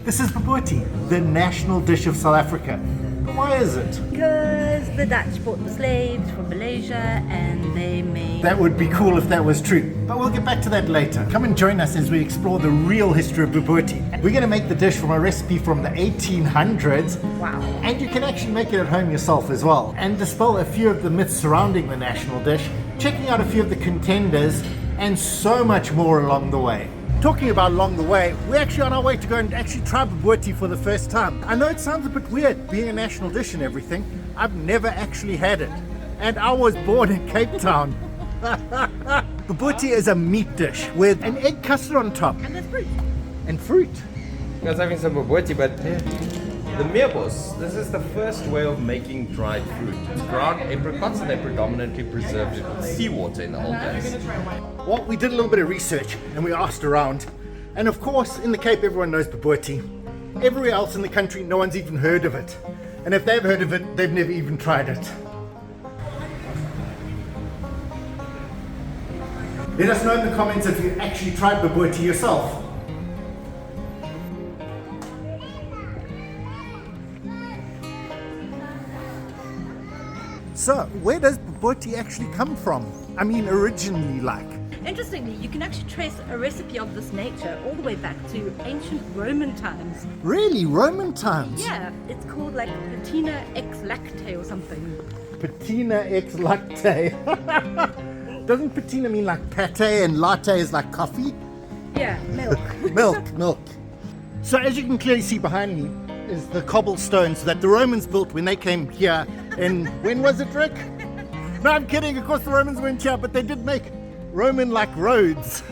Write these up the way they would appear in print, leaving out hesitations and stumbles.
This is Bobotie, the national dish of South Africa. But why is it? Because the Dutch bought the slaves from Malaysia and they made... That would be cool if that was true, but we'll get back to that later. Come and join us as we explore the real history of Bobotie. We're going to make the dish from a recipe from the 1800s. Wow. And you can actually make it at home yourself as well. And dispel a few of the myths surrounding the national dish, checking out a few of the contenders, and so much more along the way. Talking about along the way, we're actually on our way to go and actually try Bobotie for the first time. I know it sounds a bit weird being a national dish and everything. I've never actually had it. And I was born in Cape Town. Bobotie is a meat dish with an egg custard on top. And there's fruit. And fruit. You guys having some Bobotie, but the meerbos, this is the first way of making dried fruit. It's ground apricots and they predominantly preserved it with seawater in the old days. Well, we did a little bit of research and we asked around. And of course, in the Cape, everyone knows Bobotie. Everywhere else in the country, no one's even heard of it. And if they've heard of it, they've never even tried it. Let us know in the comments if you actually tried Bobotie yourself. So, where does Bobotie actually come from? I mean, originally, like. Interestingly, you can actually trace a recipe of this nature all the way back to ancient Roman times. Really? Roman times? Yeah, it's called like patina ex lacte or something. Patina ex lacte. Doesn't patina mean like pate and latte is like coffee? Yeah, milk. Milk. So as you can clearly see behind me is the cobblestones that the Romans built when they came here in, when was it, Rick? No, I'm kidding, of course the Romans weren't here, but they did make Roman-like roads.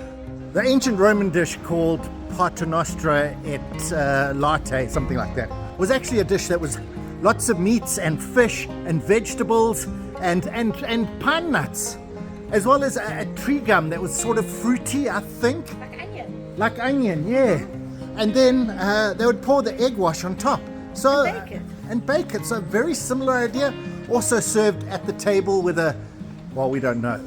The ancient Roman dish called paternostra et latte, something like that, was actually a dish that was lots of meats and fish and vegetables and pine nuts, as well as a tree gum that was sort of fruity, I think. Like onion. Like onion, yeah. And then they would pour the egg wash on top. So, And bake it. So a very similar idea. Also served at the table with a, well, we don't know.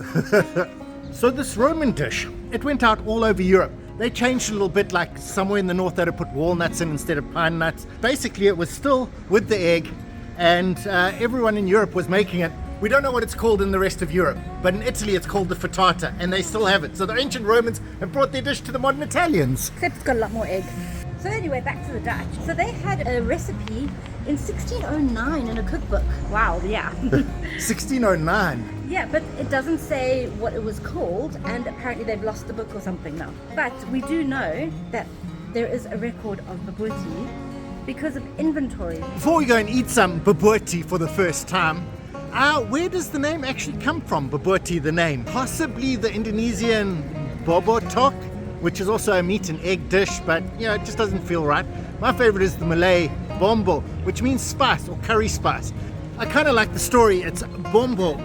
So this Roman dish, it went out all over Europe. They changed a little bit, like somewhere in the north they had put walnuts in instead of pine nuts. Basically it was still with the egg, and everyone in Europe was making it. We don't know what it's called in the rest of Europe, but in Italy it's called the frittata, and they still have it. So the ancient Romans have brought their dish to the modern Italians. Except it's got a lot more egg. So anyway, back to the Dutch. So they had a recipe in 1609 in a cookbook. Wow, yeah. 1609. Yeah, but it doesn't say what it was called, and apparently they've lost the book or something now. But we do know that there is a record of Bobotie because of inventory. Before we go and eat some Bobotie for the first time, where does the name actually come from, Bobotie, the name? Possibly the Indonesian Bobotie, which is also a meat and egg dish, but you know, it just doesn't feel right. My favorite is the Malay bombo, which means spice or curry spice. I kind of like the story. It's bombo,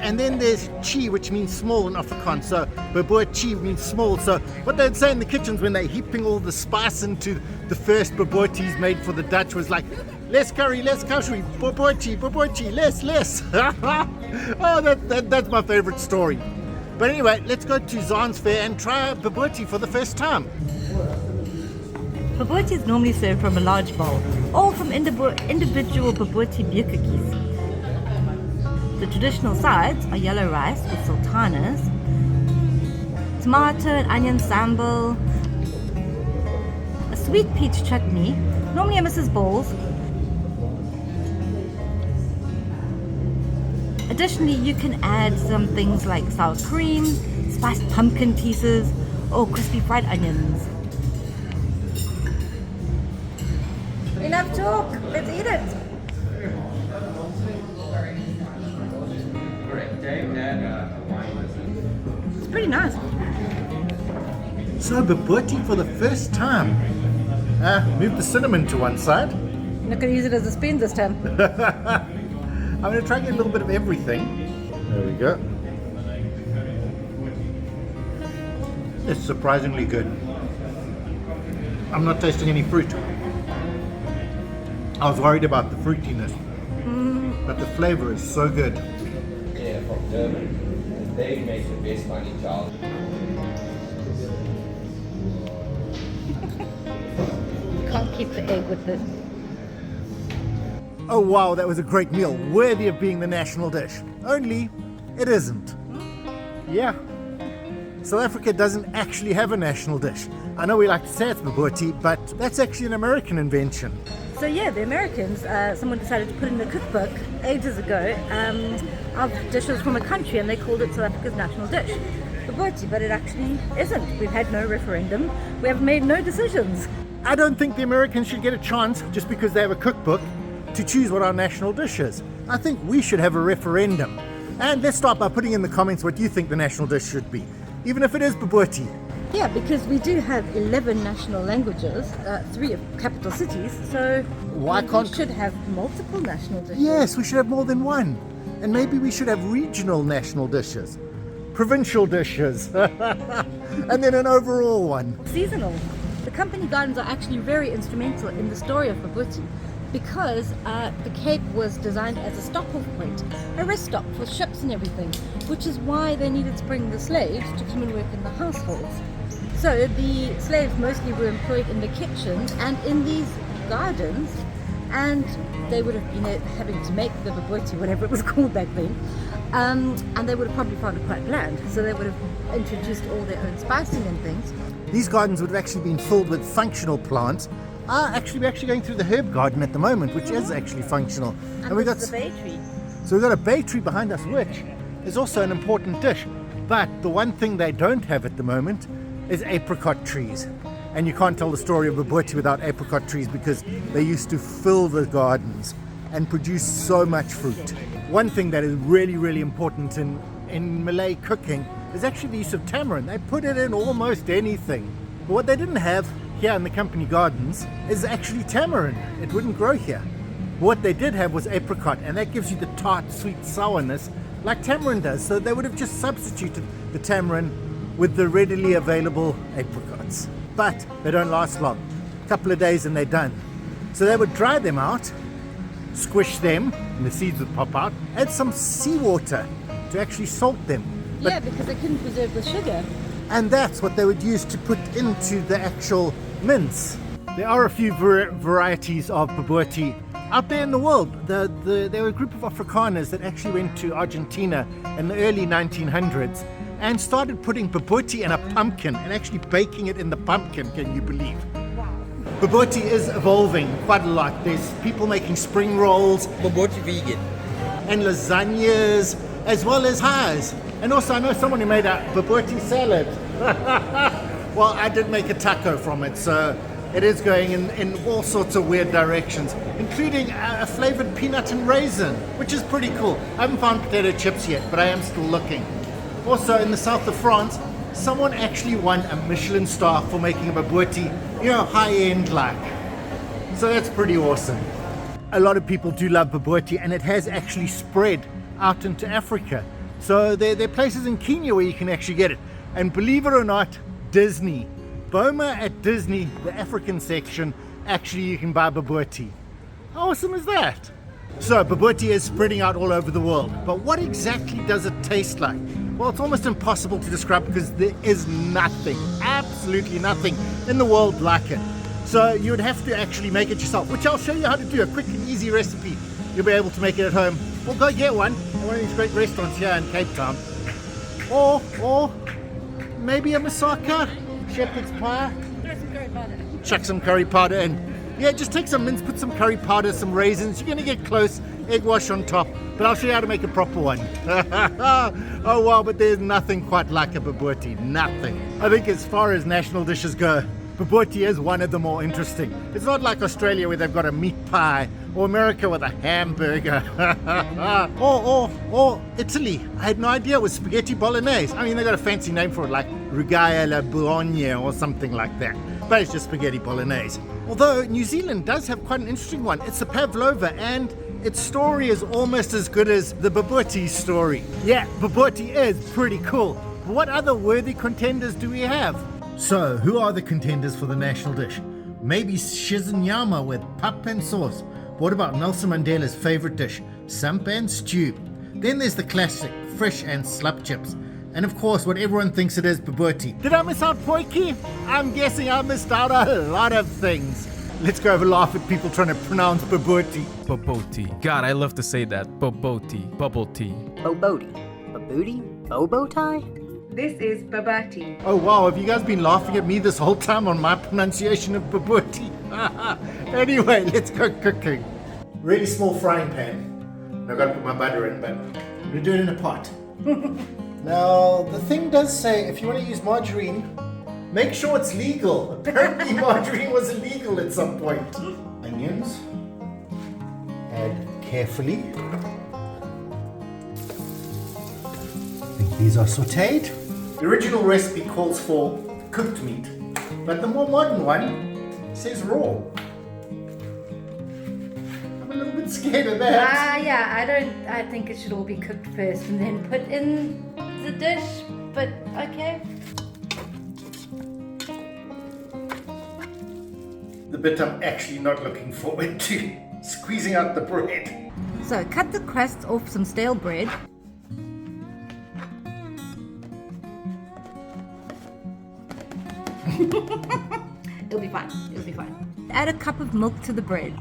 and then there's chi, which means small in Afrikaans. So Bobotie means small. So what they'd say in the kitchens when they're heaping all the spice into the first Boboties made for the Dutch was like, less curry, less kashui, Bobotie, less. Oh, that's my favorite story. But anyway, let's go to Zaane's fair and try Bobotie for the first time. Bobotie is normally served from a large bowl, all from individual Bobotie beer cookies. The traditional sides are yellow rice with sultanas, tomato and onion sambal, a sweet peach chutney, normally a Mrs. Ball's. Additionally, you can add some things like sour cream, spiced pumpkin pieces, or crispy fried onions. Enough talk, let's eat it. It's pretty nice. So Bobotie for the first time. Move the cinnamon to one side. I'm not going to use it as a spoon this time. I'm going to try and get a little bit of everything. There we go. It's surprisingly good. I'm not tasting any fruit. I was worried about the fruitiness, but the flavor is so good. Yeah, from Durban. They make the best honey child. Can't keep the egg with the... Oh wow, that was a great meal, worthy of being the national dish. Only, it isn't. Yeah. South Africa doesn't actually have a national dish. I know we like to say it's Bobotie, but that's actually an American invention. So yeah, the Americans, someone decided to put in the cookbook ages ago of dishes from a country, and they called it South Africa's national dish, Bobotie, but it actually isn't. We've had no referendum. We have made no decisions. I don't think the Americans should get a chance just because they have a cookbook to choose what our national dish is. I think we should have a referendum. And let's start by putting in the comments what you think the national dish should be, even if it is Bobotie. Yeah, because we do have 11 national languages, 3 of capital cities, so Why we can't- should have multiple national dishes. Yes, we should have more than one. And maybe we should have regional national dishes, provincial dishes, and then an overall one. Seasonal. The company gardens are actually very instrumental in the story of Bobotie because the Cape was designed as a stop-off point, a rest stop for ships and everything, which is why they needed to bring the slaves to come and work in the households. So the slaves mostly were employed in the kitchens and in these gardens, and they would have been having to make the Bobotie, whatever it was called back then, and they would have probably found it quite bland, so they would have introduced all their own spicing and things. These gardens would have actually been filled with functional plants. We're actually going through the herb garden at the moment, which is actually functional. And we this got is the bay tree. So we've got a bay tree behind us, which is also an important dish. But the one thing they don't have at the moment is apricot trees. And you can't tell the story of Bobotie without apricot trees because they used to fill the gardens and produce so much fruit. One thing that is really, really important in Malay cooking is actually the use of tamarind. They put it in almost anything. But what they didn't have here in the company gardens is actually tamarind. It wouldn't grow here. What they did have was apricot, and that gives you the tart, sweet sourness like tamarind does. So they would have just substituted the tamarind with the readily available apricots. But they don't last long. A couple of days and they're done. So they would dry them out, squish them, and the seeds would pop out, add some seawater to actually salt them. Yeah, because they couldn't preserve with sugar. And that's what they would use to put into the actual mince. There are a few varieties of Bobotie out there in the world. There were a group of Afrikaners that actually went to Argentina in the early 1900s and started putting Bobotie in a pumpkin and actually baking it in the pumpkin, can you believe? Wow. Bobotie is evolving quite a lot. There's people making spring rolls Bobotie vegan. and lasagnas as well as pies. And also I know someone who made a Bobotie salad. Well, I did make a taco from it, so it is going in all sorts of weird directions, including a flavored peanut and raisin, which is pretty cool. I haven't found potato chips yet, but I am still looking. Also, in the south of France, someone actually won a Michelin star for making a Bobotie, high-end like. So that's pretty awesome. A lot of people do love Bobotie, and it has actually spread out into Africa. So there are places in Kenya where you can actually get it. And believe it or not, Disney. Boma at Disney, the African section, actually you can buy Bobotie. How awesome is that? So Bobotie is spreading out all over the world. But what exactly does it taste like? Well, it's almost impossible to describe because there is nothing, absolutely nothing in the world like it. So you would have to actually make it yourself, which I'll show you how to do, a quick and easy recipe. You'll be able to make it at home. Or go get one at one of these great restaurants here in Cape Town. Or maybe a moussaka, shepherd's pie. Throw some curry powder. Chuck some curry powder in. Yeah, just take some mince, put some curry powder, some raisins. You're going to get close. Egg wash on top. But I'll show you how to make a proper one. Oh wow, but there's nothing quite like a Bobotie. Nothing. I think as far as national dishes go, Bobotie is one of the more interesting. It's not like Australia where they've got a meat pie, or America with a hamburger, or Italy. I had no idea it was spaghetti bolognese. I mean, they got a fancy name for it, like rugai alla bologna or something like that. But it's just spaghetti bolognese. Although New Zealand does have quite an interesting one. It's a pavlova, and its story is almost as good as the Bobotie story. Yeah, Bobotie is pretty cool. But what other worthy contenders do we have? So, who are the contenders for the national dish? Maybe shizinyama with pap and sauce. What about Nelson Mandela's favorite dish, sampan stew? Then there's the classic, fish and slap chips. And of course, what everyone thinks it is, Bobotie. Did I miss out Poiki? I'm guessing I missed out a lot of things. Let's go have a laugh at people trying to pronounce Bobotie. Bobotie. God, I love to say that. Bobotie. Bubble tea. Bobotie. Babootie? Bobotie? This is Bobotie. Oh wow, have you guys been laughing at me this whole time on my pronunciation of Bobotie? Anyway, let's go cooking. Really small frying pan. I've got to put my butter in, but I'm going to do it in a pot. Now, the thing does say if you want to use margarine, make sure it's legal. Apparently margarine was illegal at some point. Onions. Add carefully. I think these are sauteed. The original recipe calls for cooked meat, but the more modern one says raw. I'm a little bit scared of that. Yeah, I think it should all be cooked first and then put in the dish, but okay. The bit I'm actually not looking forward to, squeezing out the bread. So cut the crusts off some stale bread. It'll be fine. It'll be fine. Add a cup of milk to the bread.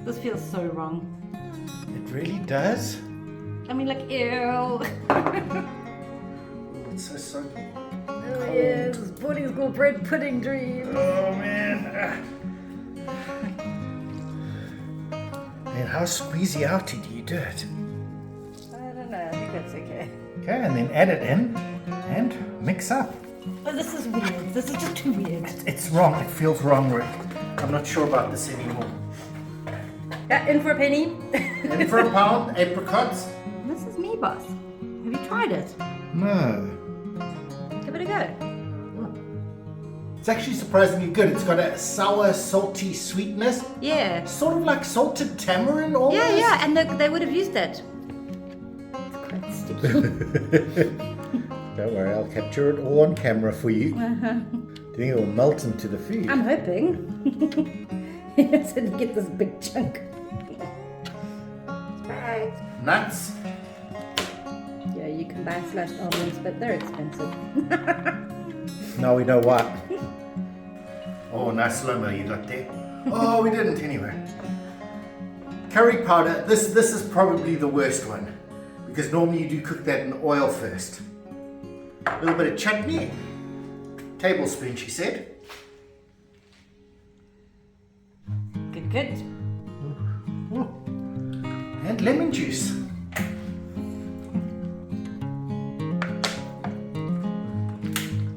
This feels so wrong. It really does? I mean, like, ew. Oh, it's so soggy. Oh yes, boarding school bread pudding dreams. Oh man. And how squeezy outy do you do it? I don't know, I think that's okay. Okay, and then add it in and mix up. Oh, this is weird. This is just too weird. It's wrong. It feels wrong, Rick. I'm not sure about this anymore. In for a penny. And for a pound, apricots? This is me, boss. Have you tried it? No. Give it a go. It's actually surprisingly good. It's got a sour, salty sweetness. Yeah. Sort of like salted tamarind almost. Yeah, and they would have used that. It's quite sticky. Don't worry, I'll capture it all on camera for you. Do you think it will melt into the food? I'm hoping. Yes, and get this big chunk. Right. Nuts. Yeah, you can buy slashed almonds, but they're expensive. Now we know what. Oh, nice slow-mo you got there. Oh, we didn't anyway. Curry powder. This is probably the worst one, because normally you do cook that in oil first. A little bit of chutney. Tablespoon, she said. Good. And lemon juice.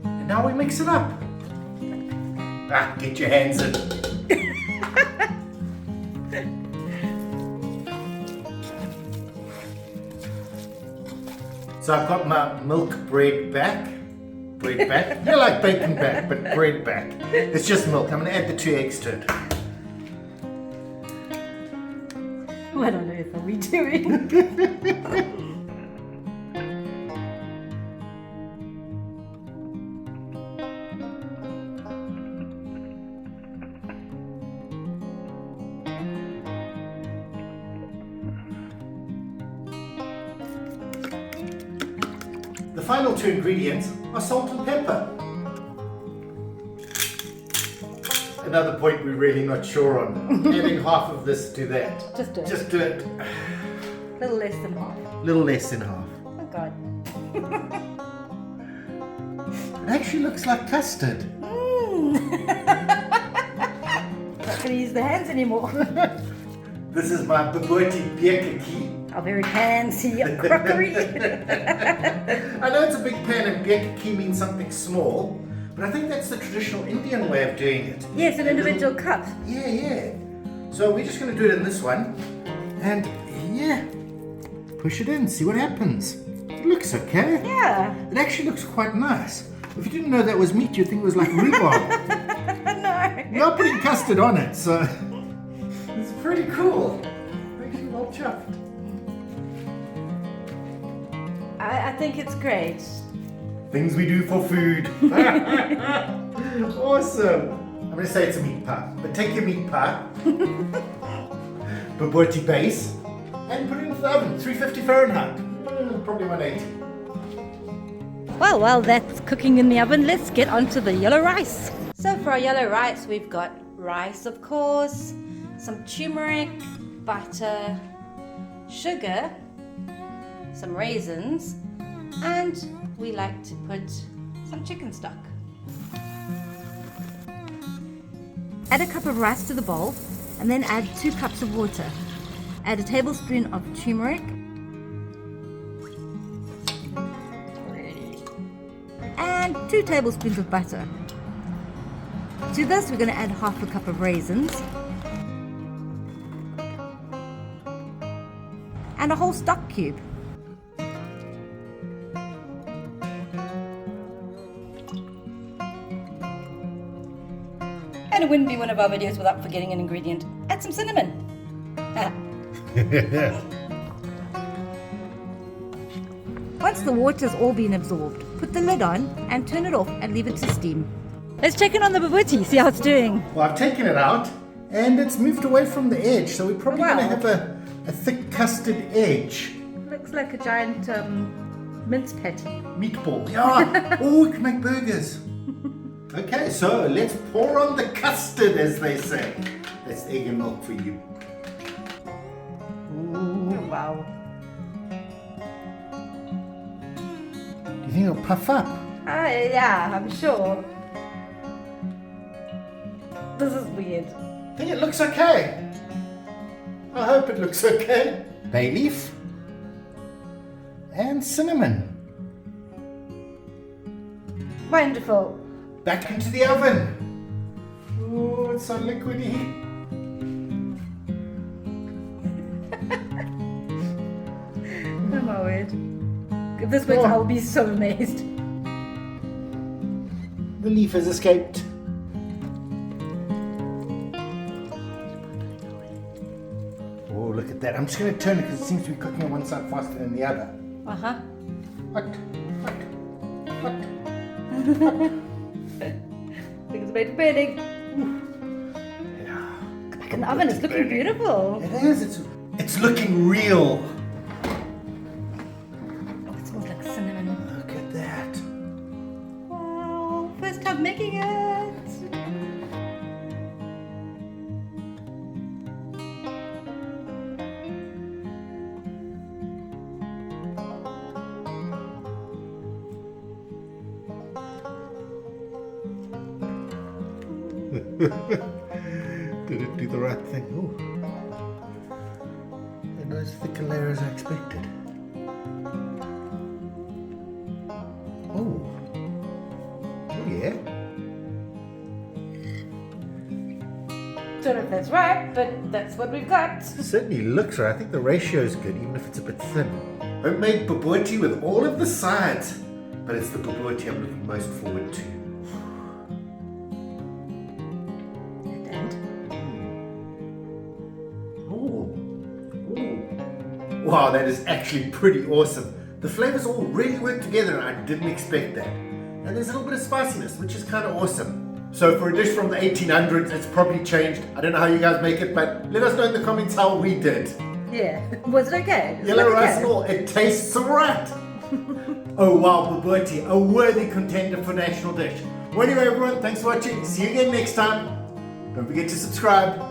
And now we mix it up. Ah, get your hands in. So I've got my milk bread back. Bread back? You're like bacon back, but bread back. It's just milk. I'm going to add the 2 eggs to it. What on earth are we doing? The final 2 ingredients are salt and pepper. Another point we're really not sure on. Adding half of this to that. Just do it. Just do it. A little less than half. Little less than half. Oh God. It actually looks like custard. Not gonna use the hands anymore. This is my Bobotie bekeki. Our very fancy crockery. I know it's a big pan and bekeki means something small, but I think that's the traditional Indian way of doing it. Yes, an individual cup. Yeah. So we're just going to do it in this one. And yeah, push it in, see what happens. It looks okay. Yeah. It actually looks quite nice. If you didn't know that was meat, you'd think it was like rhubarb. No. We are putting custard on it, so it's pretty cool. Actually well chuffed. I think it's great. Things we do for food. Awesome. I'm going to say it's a meat pie, but take your meat pie, Bobotie base, and put it in the oven, 350 Fahrenheit, probably 180. Well, while that's cooking in the oven, let's get onto the yellow rice. So for our yellow rice, we've got rice, of course, some turmeric, butter, sugar, some raisins, and we like to put some chicken stock. Add a cup of rice to the bowl and then add 2 cups of water. Add a tablespoon of turmeric and 2 tablespoons of butter. To this we're going to add half a cup of raisins and a whole stock cube. And it wouldn't be one of our videos without forgetting an ingredient. Add some cinnamon. Once the water's all been absorbed, put the lid on and turn it off and leave it to steam. Let's check in on the bobotie, see how it's doing. Well, I've taken it out and it's moved away from the edge, so we're probably going to have a thick custard edge. Looks like a giant mince patty. Meatball. Yeah. Oh, we can make burgers. Okay, so let's pour on the custard, as they say. That's egg and milk for you. Ooh. Oh, wow. Do you think it'll puff up? Yeah, I'm sure. This is weird. I think it looks okay. I hope it looks okay. Bay leaf. And cinnamon. Wonderful. Back into the oven. Oh, it's so liquidy. Oh my word. If this works, I will be so amazed. The leaf has escaped. Oh, look at that. I'm just going to turn it because it seems to be cooking on one side faster than the other. Uh-huh. Hot. Things are made burning. Yeah. Back in the oven, it's looking beautiful. It is. It's looking real. Oh, it smells like cinnamon. Look at that. Wow, first time making it. Did it do the right thing? Oh, and not as thick a layer as I expected. Oh, yeah. Don't know if that's right, but that's what we've got. It certainly looks right. I think the ratio is good, even if it's a bit thin. Homemade bobotie with all of the sides, but it's the bobotie I'm looking most forward to. Wow, that is actually pretty awesome. The flavors all really work together and I didn't expect that. And there's a little bit of spiciness, which is kind of awesome. So for a dish from the 1800s, it's probably changed. I don't know how you guys make it, but let us know in the comments how we did. Yeah, was it okay? Yellow rice and all, it tastes alright. Oh wow, bobotie, a worthy contender for national dish. Well anyway everyone, thanks for watching. See you again next time. Don't forget to subscribe.